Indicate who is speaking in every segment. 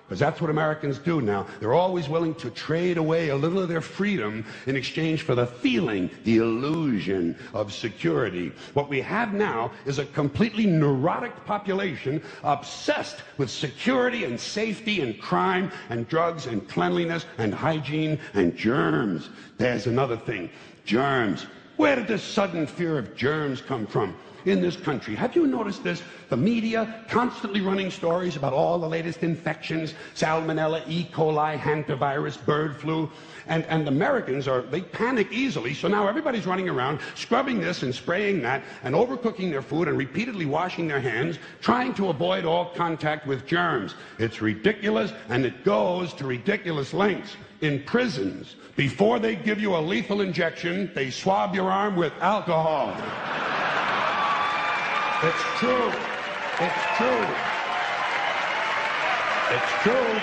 Speaker 1: Because that's what Americans do now. They're always willing to trade away a little of their freedom in exchange for the feeling, the illusion of security. What we have now is a completely neurotic population obsessed with security and safety and crime and drugs and cleanliness and hygiene and germs. There's another thing. Germs. Where did this sudden fear of germs come from? In this country. Have you noticed this? The media constantly running stories about all the latest infections, salmonella, E. coli, hantavirus, bird flu, and Americans they panic easily, so now everybody's running around scrubbing this and spraying that and overcooking their food and repeatedly washing their hands, trying to avoid all contact with germs. It's ridiculous, and it goes to ridiculous lengths. In prisons, before they give you a lethal injection, they swab your arm with alcohol. It's true. It's true. It's true.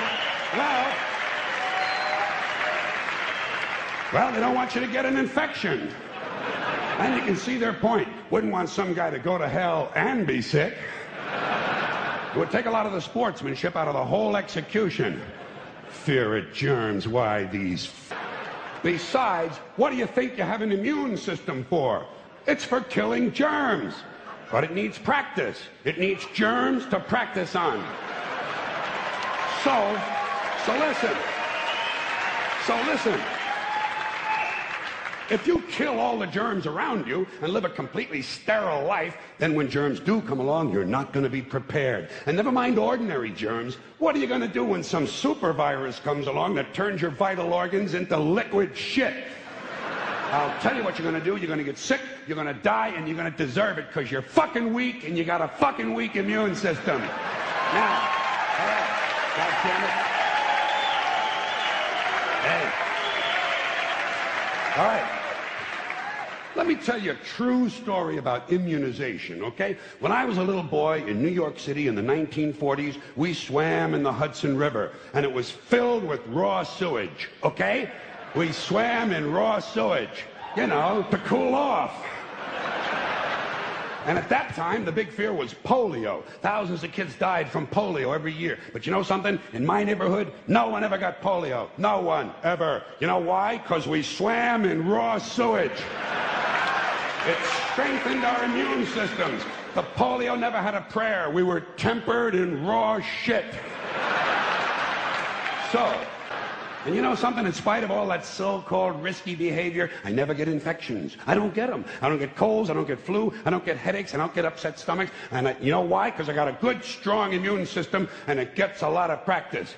Speaker 1: Well, they don't want you to get an infection. And you can see their point. Wouldn't want some guy to go to hell and be sick. It would take a lot of the sportsmanship out of the whole execution. Fear of germs, why these... Besides, what do you think you have an immune system for? It's for killing germs. But it needs practice. It needs germs to practice on. So listen. If you kill all the germs around you and live a completely sterile life, then when germs do come along, you're not going to be prepared. And never mind ordinary germs. What are you going to do when some super virus comes along that turns your vital organs into liquid shit? I'll tell you what you're going to do. You're going to get sick, you're going to die, and you're going to deserve it because you're fucking weak and you got a fucking weak immune system. Now, all right, God damn it. Hey. All right. Let me tell you a true story about immunization, okay? When I was a little boy in New York City in the 1940s, we swam in the Hudson River, and it was filled with raw sewage, okay? We swam in raw sewage, you know, to cool off. And at that time, the big fear was polio. Thousands of kids died from polio every year. But you know something? In my neighborhood, no one ever got polio. No one, ever. You know why? Because we swam in raw sewage. It strengthened our immune systems. The polio never had a prayer. We were tempered in raw shit. And you know something? In spite of all that so-called risky behavior, I never get infections. I don't get them. I don't get colds. I don't get flu. I don't get headaches. I don't get upset stomachs. And you know why? Because I got a good, strong immune system, and it gets a lot of practice.